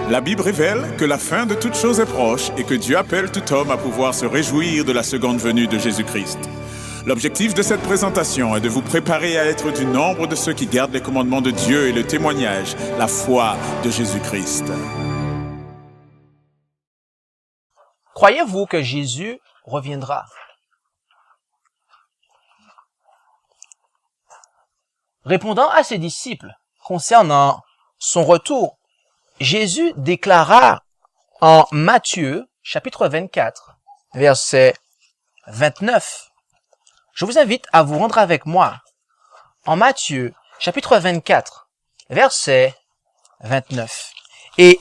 La Bible révèle que la fin de toute chose est proche et que Dieu appelle tout homme à pouvoir se réjouir de la seconde venue de Jésus-Christ. L'objectif de cette présentation est de vous préparer à être du nombre de ceux qui gardent les commandements de Dieu et le témoignage, la foi de Jésus-Christ. Croyez-vous que Jésus reviendra? Répondant à ses disciples concernant son retour, Jésus déclara en Matthieu, chapitre 24, verset 29. Je vous invite à vous rendre avec moi en Matthieu, chapitre 24, verset 29. Et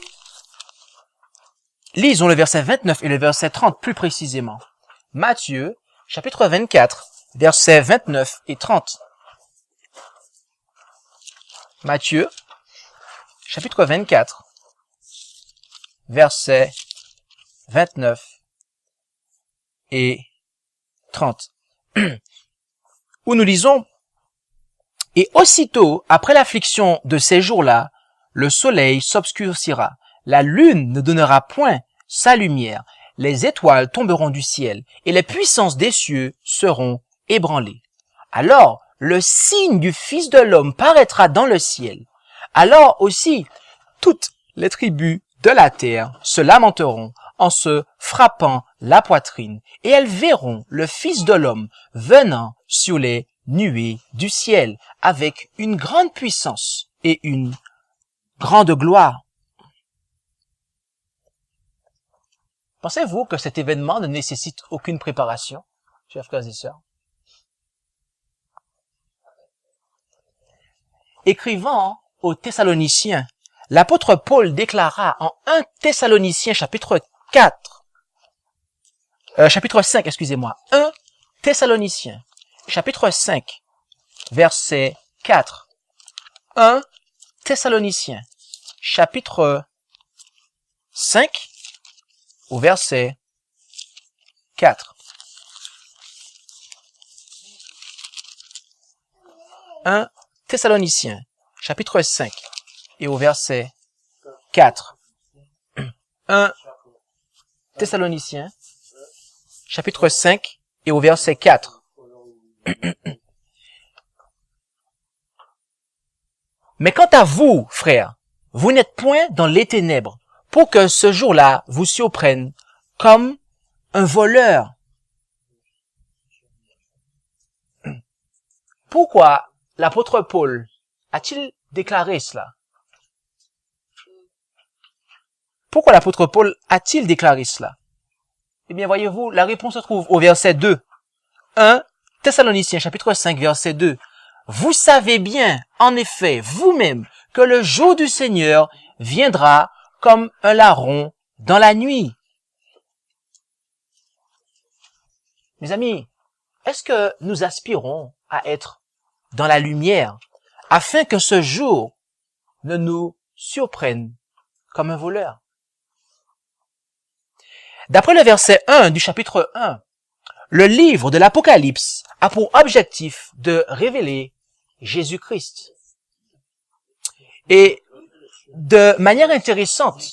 lisons le verset 29 et le verset 30 plus précisément. Matthieu, chapitre 24, versets 29 et 30. Matthieu, chapitre 24, versets 29 et 30. Où nous lisons: « Et aussitôt, après l'affliction de ces jours-là, le soleil s'obscurcira, la lune ne donnera point sa lumière, les étoiles tomberont du ciel, et les puissances des cieux seront ébranlées. Alors, le signe du Fils de l'homme paraîtra dans le ciel. Alors aussi, toutes les tribus de la terre se lamenteront en se frappant la poitrine, et elles verront le Fils de l'homme venant sur les nuées du ciel avec une grande puissance et une grande gloire. » Pensez-vous que cet événement ne nécessite aucune préparation, chers frères et sœurs? Écrivant aux Thessaloniciens, l'apôtre Paul déclara en 1 Thessaloniciens chapitre 5, 1 Thessaloniciens chapitre 5, verset 4. 1 Thessaloniciens chapitre 5 au verset 4. 1 Thessaloniciens chapitre 5 et au verset 4. 1 Thessaloniciens chapitre 5 et au verset 4. Mais quant à vous, frères, vous n'êtes point dans les ténèbres, pour que ce jour-là vous surprenne comme un voleur. Pourquoi l'apôtre Paul a-t-il déclaré cela? Pourquoi l'apôtre Paul a-t-il déclaré cela? Eh bien, voyez-vous, la réponse se trouve au verset 2. 1 Thessaloniciens chapitre 5, verset 2. Vous savez bien, en effet, vous-même, que le jour du Seigneur viendra comme un larron dans la nuit. Mes amis, est-ce que nous aspirons à être dans la lumière afin que ce jour ne nous surprenne comme un voleur? D'après le verset 1 du chapitre 1, le livre de l'Apocalypse a pour objectif de révéler Jésus-Christ. Et de manière intéressante,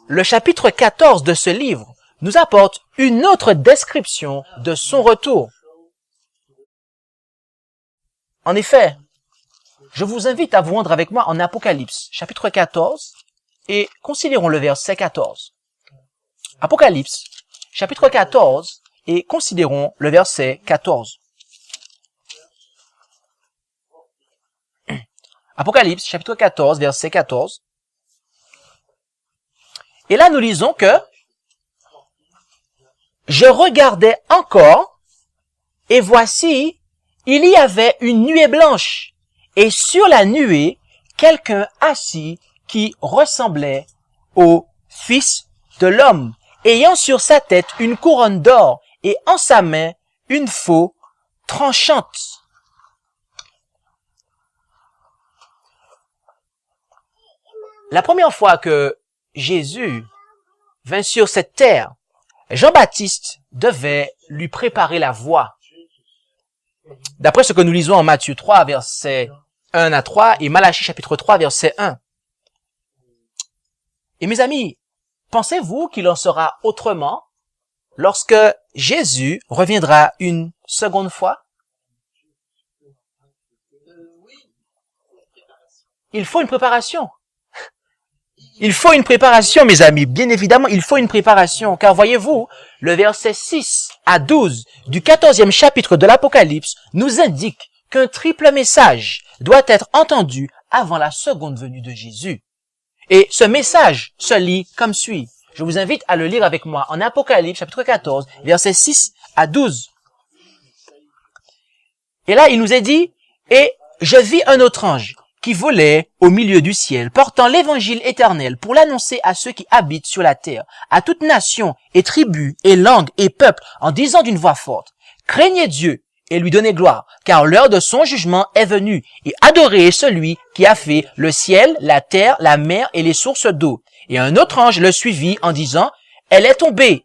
le chapitre 14 de ce livre nous apporte une autre description de son retour. En effet, je vous invite à vous rendre avec moi en Apocalypse, chapitre 14, et considérons le verset 14. Apocalypse, chapitre 14, et considérons le verset 14. Apocalypse, chapitre 14, verset 14. Et là, nous lisons que « Je regardais encore, et voici, il y avait une nuée blanche, et sur la nuée, quelqu'un assis qui ressemblait au Fils de l'homme, ayant sur sa tête une couronne d'or, et en sa main une faux tranchante. » La première fois que Jésus vint sur cette terre, Jean-Baptiste devait lui préparer la voie. D'après ce que nous lisons en Matthieu 3, versets 1 à 3 et Malachie chapitre 3, verset 1. Et mes amis, pensez-vous qu'il en sera autrement lorsque Jésus reviendra une seconde fois? Il faut une préparation. Il faut une préparation, mes amis. Bien évidemment, il faut une préparation. Car voyez-vous, le verset 6 à 12 du 14e chapitre de l'Apocalypse nous indique qu'un triple message doit être entendu avant la seconde venue de Jésus. Et ce message se lit comme suit. Je vous invite à le lire avec moi en Apocalypse, chapitre 14, versets 6 à 12. Et là, il nous est dit, « Et je vis un autre ange qui volait au milieu du ciel, portant l'évangile éternel pour l'annoncer à ceux qui habitent sur la terre, à toute nation et tribu et langue et peuple, en disant d'une voix forte, « Craignez Dieu et lui donnez gloire, car l'heure de son jugement est venue, et adorez celui qui a fait le ciel, la terre, la mer et les sources d'eau. » Et un autre ange le suivit en disant, « Elle est tombée,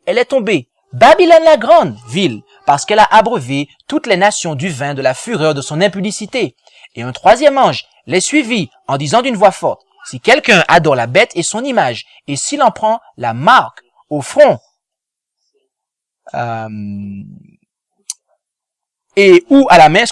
Babylone la grande ville, parce qu'elle a abreuvé toutes les nations du vin de la fureur de son impudicité. » Et un troisième ange les suivit en disant d'une voix forte, « Si quelqu'un adore la bête et son image, et s'il en prend la marque au front, et ou à la main,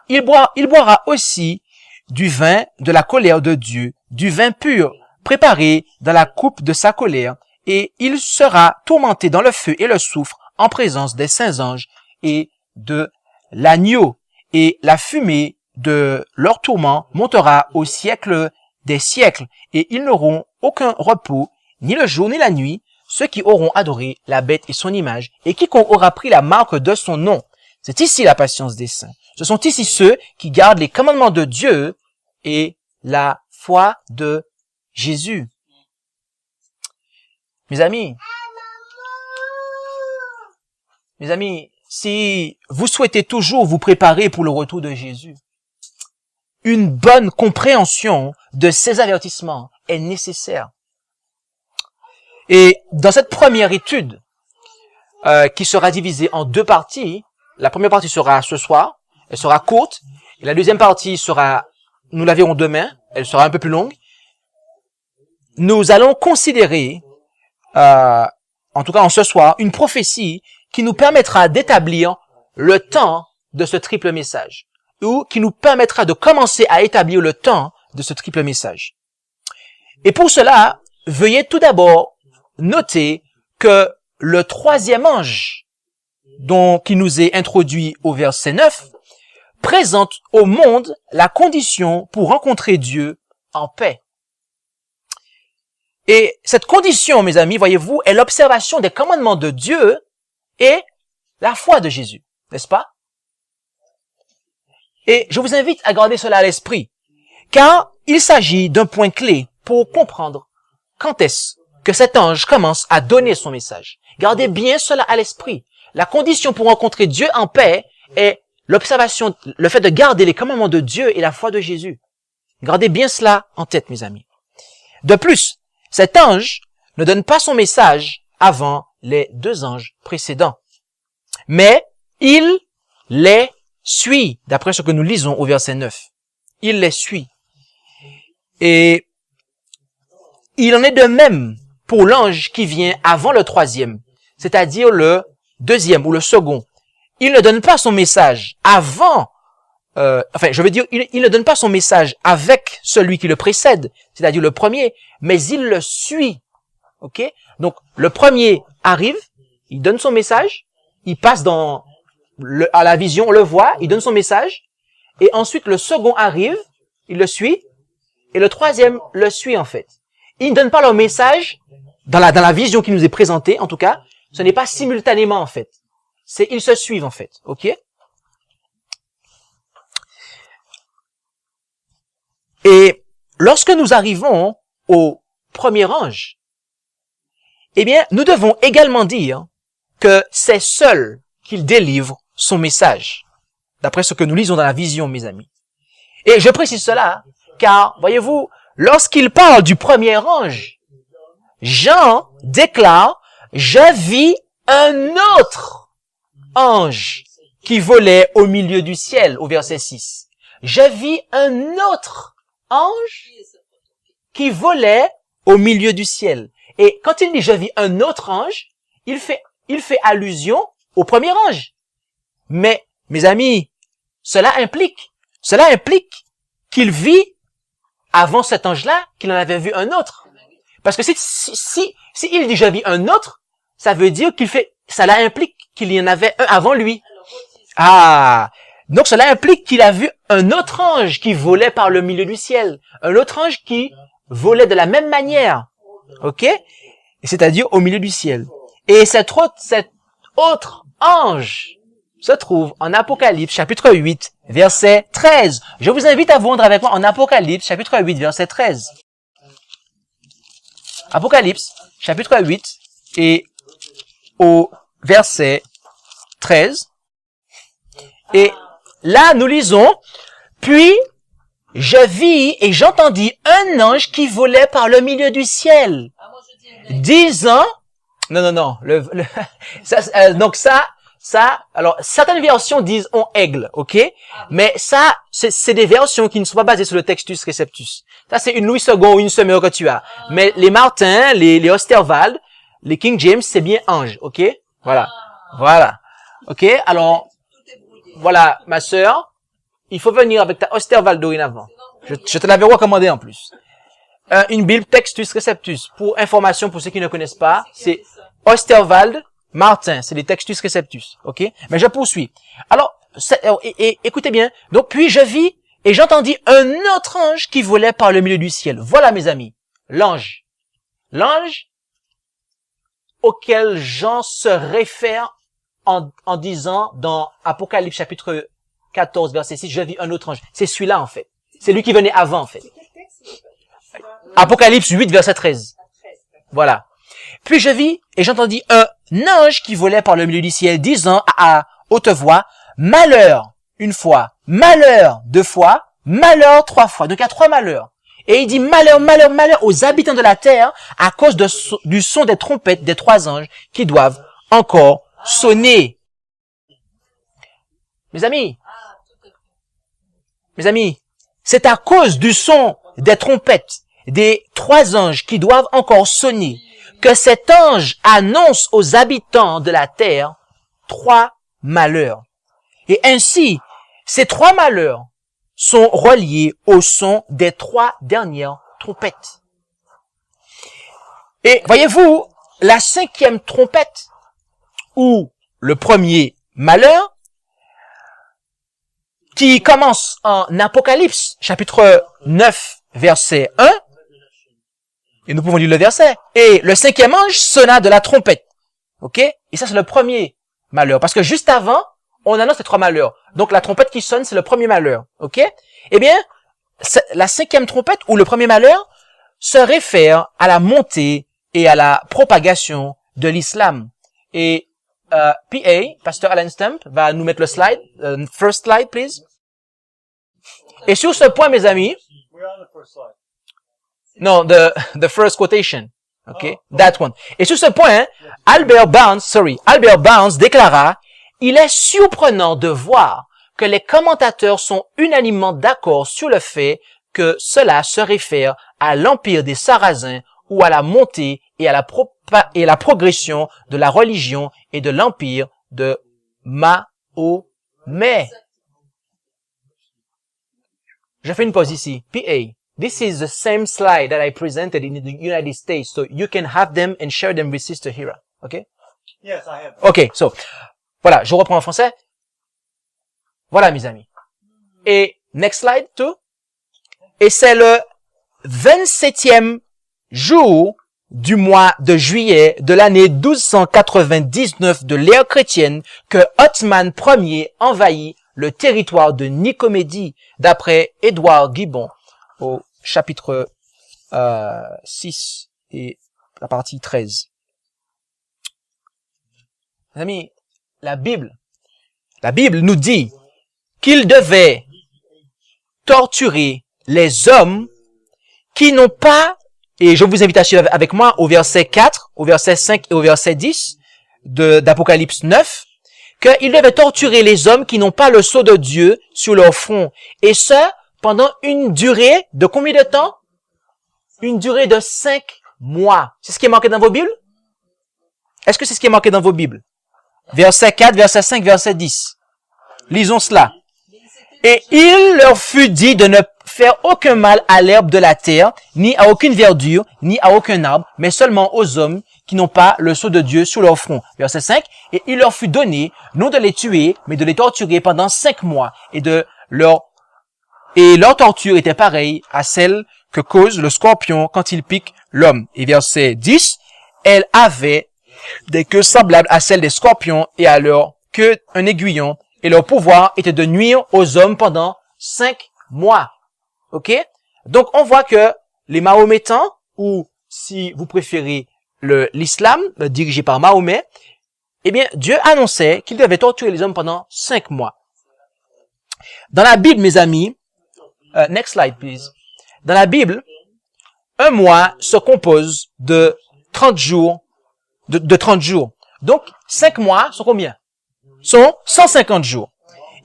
il boira aussi du vin de la colère de Dieu, du vin pur, préparé dans la coupe de sa colère, et il sera tourmenté dans le feu et le soufre en présence des saints anges et de l'agneau, et la fumée de leur tourment montera au siècle des siècles, et ils n'auront aucun repos, ni le jour ni la nuit, ceux qui auront adoré la bête et son image, et quiconque aura pris la marque de son nom. » C'est ici la patience des saints. Ce sont ici ceux qui gardent les commandements de Dieu et la foi de Jésus. Mes amis, si vous souhaitez toujours vous préparer pour le retour de Jésus, une bonne compréhension de ces avertissements est nécessaire. Et dans cette première étude, qui sera divisée en deux parties, la première partie sera ce soir, elle sera courte, et la deuxième partie sera, nous la verrons demain, elle sera un peu plus longue. Nous allons considérer, en tout cas en ce soir, une prophétie qui nous permettra d'établir le temps de ce triple message, ou qui nous permettra de commencer à établir le temps de ce triple message. Et pour cela, veuillez tout d'abord noter que le troisième ange, qui nous est introduit au verset 9, présente au monde la condition pour rencontrer Dieu en paix. Et cette condition, mes amis, voyez-vous, est l'observation des commandements de Dieu et la foi de Jésus, n'est-ce pas? Et je vous invite à garder cela à l'esprit, car il s'agit d'un point clé pour comprendre quand est-ce que cet ange commence à donner son message. Gardez bien cela à l'esprit. La condition pour rencontrer Dieu en paix est l'observation, le fait de garder les commandements de Dieu et la foi de Jésus. Gardez bien cela en tête, mes amis. De plus, cet ange ne donne pas son message avant les deux anges précédents, mais il les suit, d'après ce que nous lisons au verset 9. Il les suit. Et il en est de même pour l'ange qui vient avant le troisième, c'est-à-dire le deuxième ou le second. Il ne donne pas son message avant, il ne donne pas son message avec celui qui le précède, c'est-à-dire le premier, mais il le suit. Ok? Donc, le premier arrive, il donne son message, il passe à la vision, on le voit, il donne son message, et ensuite le second arrive, il le suit, et le troisième le suit en fait. Ils ne donnent pas leur message dans la vision qui nous est présentée, en tout cas, ce n'est pas simultanément en fait. Ils se suivent en fait, ok? Et lorsque nous arrivons au premier ange, eh bien, nous devons également dire que c'est seul qu'il délivre son message, d'après ce que nous lisons dans la vision, mes amis. Et je précise cela, car, voyez-vous, lorsqu'il parle du premier ange, Jean déclare, « Je vis un autre ange qui volait au milieu du ciel » au verset 6. « Je vis un autre ange qui volait au milieu du ciel. Et quand il dit je vis un autre ange, il fait allusion au premier ange. Mais, mes amis, cela implique qu'il vit avant cet ange-là, qu'il en avait vu un autre. Parce que si il dit je vis un autre, ça veut dire cela implique qu'il y en avait un avant lui. Ah! Donc cela implique qu'il a vu un autre ange qui volait par le milieu du ciel. Un autre ange qui volait de la même manière. Ok? C'est-à-dire au milieu du ciel. Et cet autre ange se trouve en Apocalypse, chapitre 8, verset 13. Je vous invite à vous rendre avec moi en Apocalypse, chapitre 8, verset 13. Apocalypse, chapitre 8, et au verset 13. Et là, nous lisons, « Puis, je vis et j'entendis un ange qui volait par le milieu du ciel, disant... » Non. Alors, certaines versions disent « on aigle », ok? Mais ça, c'est des versions qui ne sont pas basées sur le Textus Receptus. Ça, c'est une Louis II ou une Semeur que tu as. Mais les Martins, les Osterwald, les King James, c'est bien ange, ok? Voilà. Ok? Alors, voilà, ma sœur, il faut venir avec ta Osterwald dorénavant. Je te l'avais recommandé en plus. Une Bible Textus Receptus. Pour information, pour ceux qui ne connaissent pas, c'est Osterwald, Martin, c'est les Textus Receptus, ok? Mais je poursuis. Alors, écoutez bien. Donc, puis je vis et j'entendis un autre ange qui volait par le milieu du ciel. Voilà, mes amis, l'ange. L'ange auquel Jean se réfère en disant dans Apocalypse chapitre 14, verset 6, je vis un autre ange. C'est celui-là, en fait. C'est lui qui venait avant, en fait. Apocalypse 8, verset 13. Voilà. Puis je vis et j'entendis un ange qui volait par le milieu du ciel, disant à haute voix, malheur une fois, malheur deux fois, malheur trois fois. Donc il y a trois malheurs. Et il dit malheur, malheur, malheur aux habitants de la terre à cause du son des trompettes des trois anges qui doivent encore sonner. Mes amis, c'est à cause du son des trompettes des trois anges qui doivent encore sonner que cet ange annonce aux habitants de la terre trois malheurs. Et ainsi, ces trois malheurs sont reliés au son des trois dernières trompettes. Et voyez-vous, la cinquième trompette, ou le premier malheur, qui commence en Apocalypse, chapitre 9, verset 1, et nous pouvons lire le verset. Et le cinquième ange sonna de la trompette. Ok? Et ça, c'est le premier malheur. Parce que juste avant, on annonce les trois malheurs. Donc, la trompette qui sonne, c'est le premier malheur. Ok? Eh bien, la cinquième trompette, ou le premier malheur, se réfère à la montée et à la propagation de l'islam. Et PA, Pasteur Alan Stump, va nous mettre le slide. First slide, please. Et sur ce point, mes amis, non, the first quotation. Okay? That one. Et sur ce point, Albert Barnes déclara, il est surprenant de voir que les commentateurs sont unanimement d'accord sur le fait que cela se réfère à l'empire des Sarrasins ou à la montée et à la progression de la religion et de l'empire de Mahomet. Je fais une pause ici. PA. This is the same slide that I presented in the United States, so you can have them and share them with Sister Hira. Okay? Yes, I have. Okay, so, voilà, je reprends en français. Voilà, mes amis. Et, next slide, too. Et c'est le 27e jour du mois de juillet de l'année 1299 de l'ère chrétienne que Othman Ier envahit le territoire de Nicomédie, d'après Édouard Gibbon, au chapitre 6 et la partie 13. Mes amis, la Bible nous dit qu'il devait torturer les hommes qui n'ont pas, et je vous invite à suivre avec moi au verset 4, au verset 5 et au verset 10 d'Apocalypse 9, qu'il devait torturer les hommes qui n'ont pas le sceau de Dieu sur leur front. Et ça, pendant une durée de combien de temps? une durée de 5 mois. C'est ce qui est marqué dans vos Bibles? Est-ce que c'est ce qui est marqué dans vos Bibles? Verset 4, verset 5, verset 10. Lisons cela. Et il leur fut dit de ne faire aucun mal à l'herbe de la terre, ni à aucune verdure, ni à aucun arbre, mais seulement aux hommes qui n'ont pas le sceau de Dieu sur leur front. Verset 5. Et il leur fut donné, non de les tuer, mais de les torturer pendant 5 mois, et leur torture était pareille à celle que cause le scorpion quand il pique l'homme. Et verset 10. Elle avait des queues semblables à celles des scorpions, et à leur queue un aiguillon, et leur pouvoir était de nuire aux hommes pendant 5 mois. OK? Donc, on voit que les Mahométans, ou si vous préférez l'islam, dirigé par Mahomet, eh bien, Dieu annonçait qu'il devait torturer les hommes pendant 5 mois. Dans la Bible, mes amis, next slide, please. Dans la Bible, un mois se compose de 30 jours, de 30 jours. Donc, 5 mois sont combien? Sont 150 jours.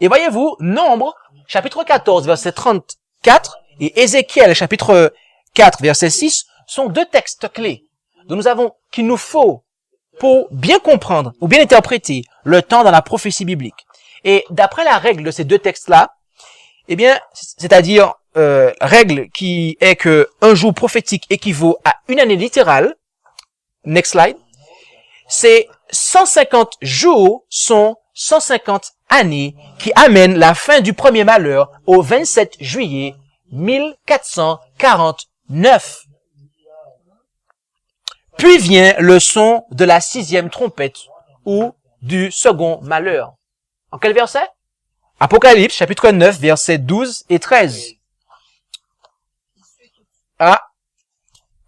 Et voyez-vous, Nombre, chapitre 14, verset 34, et Ézéchiel, chapitre 4, verset 6, sont 2 textes clés qu'il nous faut pour bien comprendre ou bien interpréter le temps dans la prophétie biblique. Et d'après la règle de ces 2 textes-là, eh bien, c'est-à-dire règle qui est que un jour prophétique équivaut à une année littérale, next slide, ces 150 jours sont 150 années qui amènent la fin du premier malheur au 27 juillet 1449. Puis vient le son de la 6e trompette ou du second malheur. En quel verset? Apocalypse, chapitre 9, versets 12 et 13. Ah,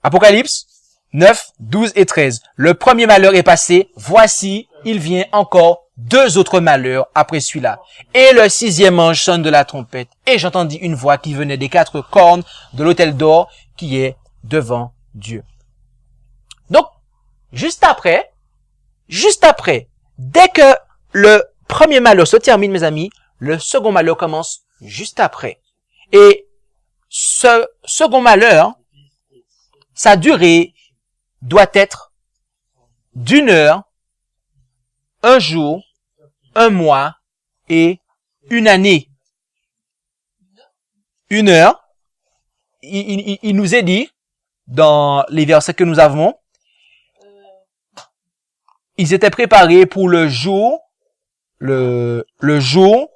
Apocalypse 9, 12 et 13. Le premier malheur est passé. Voici, il vient encore 2 autres malheurs après celui-là. Et le 6e ange sonne de la trompette. Et j'entendis une voix qui venait des 4 cornes de l'autel d'or qui est devant Dieu. Donc, juste après, dès que le premier malheur se termine, mes amis, le second malheur commence juste après. Et ce second malheur, sa durée doit être d'1 heure, 1 jour, 1 mois et 1 année. 1 heure, il nous est dit, dans les versets que nous avons, ils étaient préparés pour le jour, l'heure, le jour,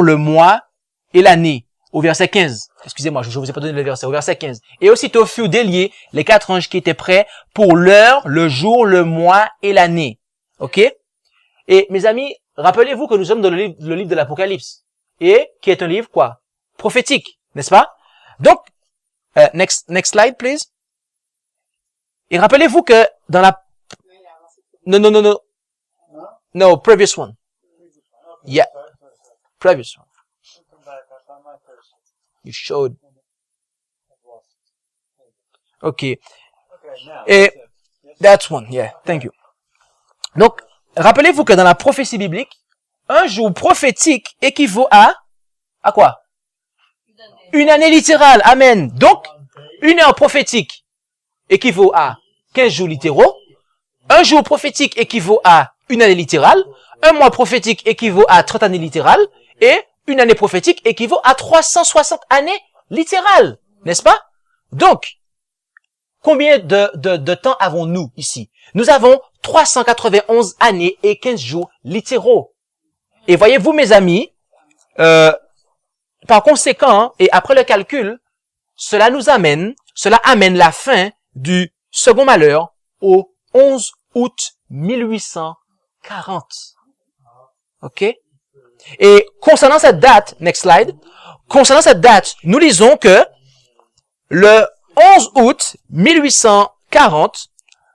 le mois et l'année. Au verset 15. Excusez-moi, je vous ai pas donné le verset. Au verset 15. Et aussitôt furent déliés les 4 anges qui étaient prêts pour l'heure, le jour, le mois et l'année. OK? Et mes amis, rappelez-vous que nous sommes dans le livre de l'Apocalypse. Et qui est un livre quoi? Prophétique. N'est-ce pas? Donc, next slide, please. Et rappelez-vous que dans la... No, previous one. Yeah. Previous one. You showed. Okay. Et that's one. Yeah. Thank you. Donc, rappelez-vous que dans la prophétie biblique, un jour prophétique équivaut à quoi? Une année littérale. Amen. Donc, 1 heure prophétique équivaut à 15 jours littéraux. Un jour prophétique équivaut à une année littérale. Un mois prophétique équivaut à 30 années littérales. Et une année prophétique équivaut à 360 années littérales. N'est-ce pas? Donc, combien de temps avons-nous ici? Nous avons 391 années et 15 jours littéraux. Et voyez-vous, mes amis, par conséquent, et après le calcul, cela amène la fin du second malheur au 11 août 1840. OK? Et concernant cette date, next slide, nous lisons que le 11 août 1840,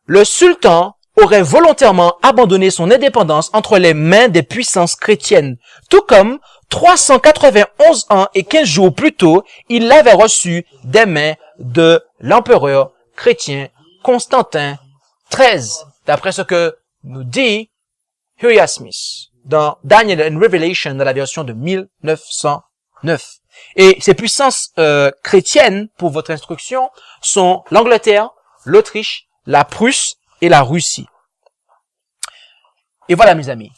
le sultan aurait volontairement abandonné son indépendance entre les mains des puissances chrétiennes, tout comme 391 ans et 15 jours plus tôt, il l'avait reçu des mains de l'empereur chrétien Constantin XIII, d'après ce que nous dit Uriah Smith dans Daniel and Revelation dans la version de 1909. Et ces puissances chrétiennes, pour votre instruction, sont l'Angleterre, l'Autriche, la Prusse et la Russie. Et voilà, mes amis,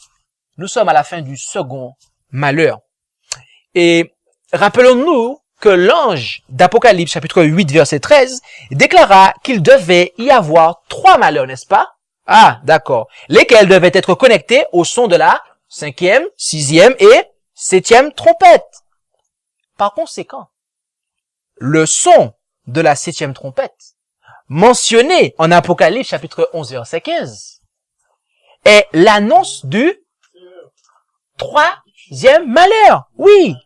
nous sommes à la fin du second malheur. Et rappelons-nous que l'ange d'Apocalypse, chapitre 8, verset 13, déclara qu'il devait y avoir 3 malheurs, n'est-ce pas? Ah, d'accord. Lesquels devaient être connectés au son de la 5e, 6e et 7e trompette. Par conséquent, le son de la 7e trompette, mentionné en Apocalypse, chapitre 11, verset 15, est l'annonce du 3e malheur. Oui.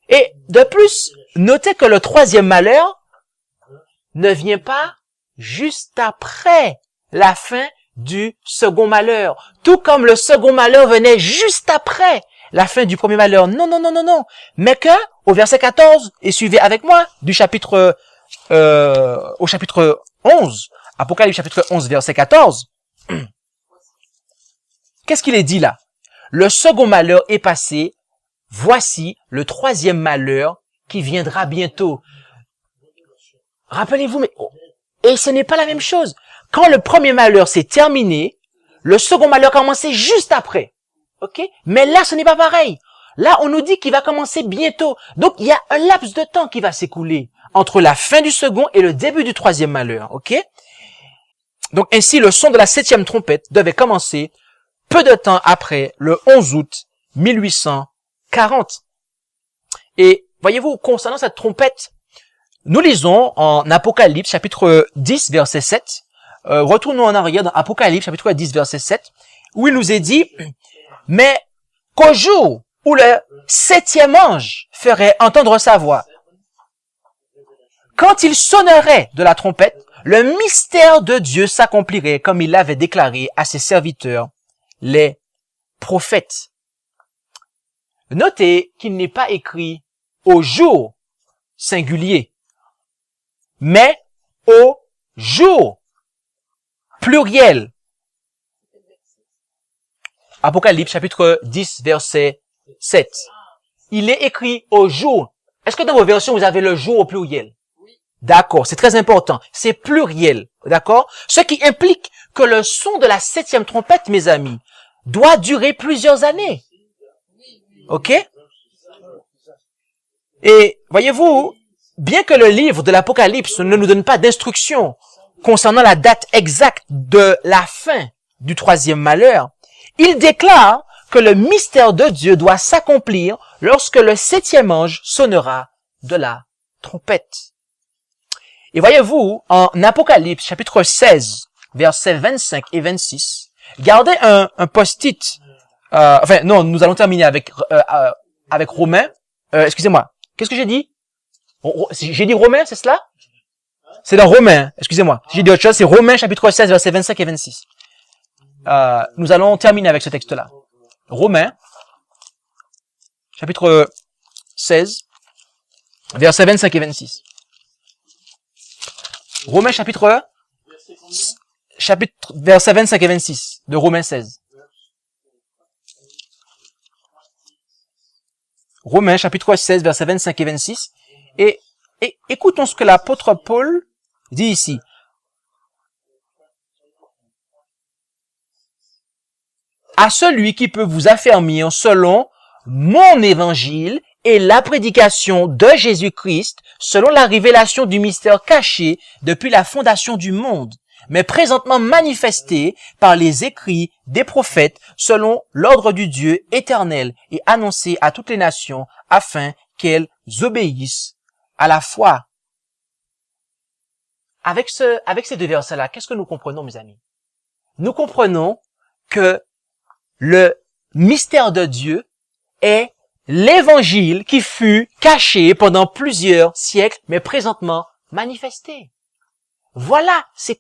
Et de plus, notez que le 3e malheur ne vient pas juste après la fin du second malheur. Tout comme le second malheur venait juste après la fin du premier malheur. Non, non, non, non, non. Mais que, au verset 14, et suivez avec moi, du chapitre, au chapitre 11, Apocalypse chapitre 11, verset 14, qu'est-ce qu'il est dit là? Le second malheur est passé, voici le 3e malheur qui viendra bientôt. Rappelez-vous, mais, et ce n'est pas la même chose. Quand le premier malheur s'est terminé, le second malheur commençait juste après. Ok? Mais là, ce n'est pas pareil. Là, on nous dit qu'il va commencer bientôt. Donc, il y a un laps de temps qui va s'écouler entre la fin du second et le début du 3e malheur. Ok? Donc, ainsi, le son de la 7e trompette devait commencer peu de temps après le 11 août 1840. Et voyez-vous, concernant cette trompette, nous lisons en Apocalypse chapitre 10 verset 7, retournons en arrière dans Apocalypse chapitre 10 verset 7, où il nous est dit, mais qu'au jour où le 7e ange ferait entendre sa voix, quand il sonnerait de la trompette, le mystère de Dieu s'accomplirait comme il l'avait déclaré à ses serviteurs, les prophètes. Notez qu'il n'est pas écrit au jour singulier, mais au jour pluriel. Apocalypse chapitre 10 verset 7. Il est écrit au jour. Est-ce que dans vos versions vous avez le jour au pluriel? D'accord, c'est très important. C'est pluriel, d'accord? Ce qui implique que le son de la 7e trompette, mes amis, doit durer plusieurs années. Ok? Et voyez-vous, bien que le livre de l'Apocalypse ne nous donne pas d'instructions concernant la date exacte de la fin du 3e malheur, il déclare que le mystère de Dieu doit s'accomplir lorsque le 7e ange sonnera de la trompette. Et voyez-vous, en Apocalypse chapitre 16, versets 25 et 26, gardez un post-it. Nous allons terminer avec Romains. Excusez-moi. Qu'est-ce que j'ai dit? J'ai dit Romains, c'est cela? C'est dans Romains. Excusez-moi. Si j'ai dit autre chose, c'est Romains chapitre 16, versets 25 et 26. Nous allons terminer avec ce texte-là. Romains, chapitre 16, versets 25 et 26. Romains chapitre, versets 25 et 26 de Romains 16. Romains chapitre 16, versets 25 et 26. Et écoutons ce que l'apôtre Paul dit ici. À celui qui peut vous affermir selon mon évangile et la prédication de Jésus-Christ, selon la révélation du mystère caché depuis la fondation du monde, mais présentement manifesté par les écrits des prophètes, selon l'ordre du Dieu éternel et annoncé à toutes les nations, afin qu'elles obéissent à la foi. Avec ces deux versets-là, qu'est-ce que nous comprenons, mes amis? Nous comprenons que le mystère de Dieu est l'évangile qui fut caché pendant plusieurs siècles, mais présentement manifesté. Voilà ce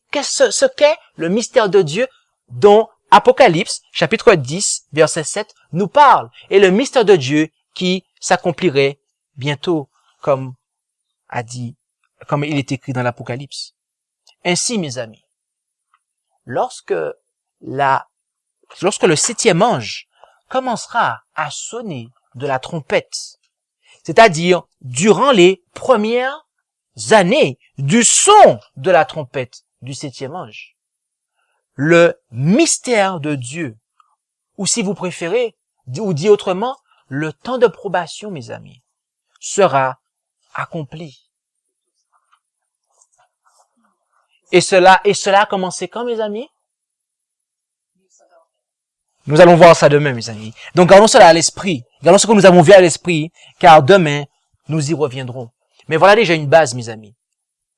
qu'est le mystère de Dieu dont Apocalypse, chapitre 10, verset 7, nous parle. Et le mystère de Dieu qui s'accomplirait bientôt, comme il est écrit dans l'Apocalypse. Ainsi, mes amis, lorsque le 7e ange commencera à sonner de la trompette, c'est-à-dire durant les premières années du son de la trompette du 7e ange. Le mystère de Dieu, ou si vous préférez, ou dit autrement, le temps de probation, mes amis, sera accompli. Et cela a commencé quand, mes amis? Nous allons voir ça demain, mes amis. Donc, gardons cela à l'esprit. Gardons ce que nous avons vu à l'esprit, car demain, nous y reviendrons. Mais voilà déjà une base, mes amis.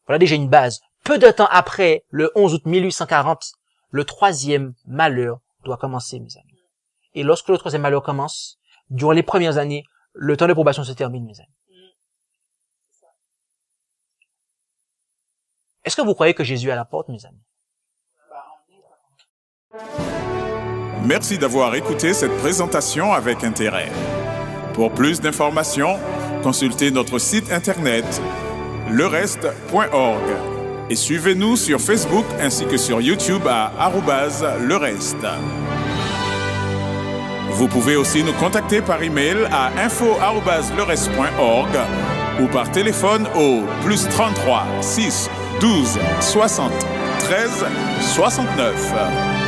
Voilà déjà une base. Peu de temps après, le 11 août 1840, le 3e malheur doit commencer, mes amis. Et lorsque le 3e malheur commence, durant les premières années, le temps de probation se termine, mes amis. Est-ce que vous croyez que Jésus est à la porte, mes amis? Merci d'avoir écouté cette présentation avec intérêt. Pour plus d'informations, consultez notre site internet lereste.org et suivez-nous sur Facebook ainsi que sur YouTube à @lereste. Vous pouvez aussi nous contacter par email à info@lereste.org ou par téléphone au +33 6 12 60 13 69.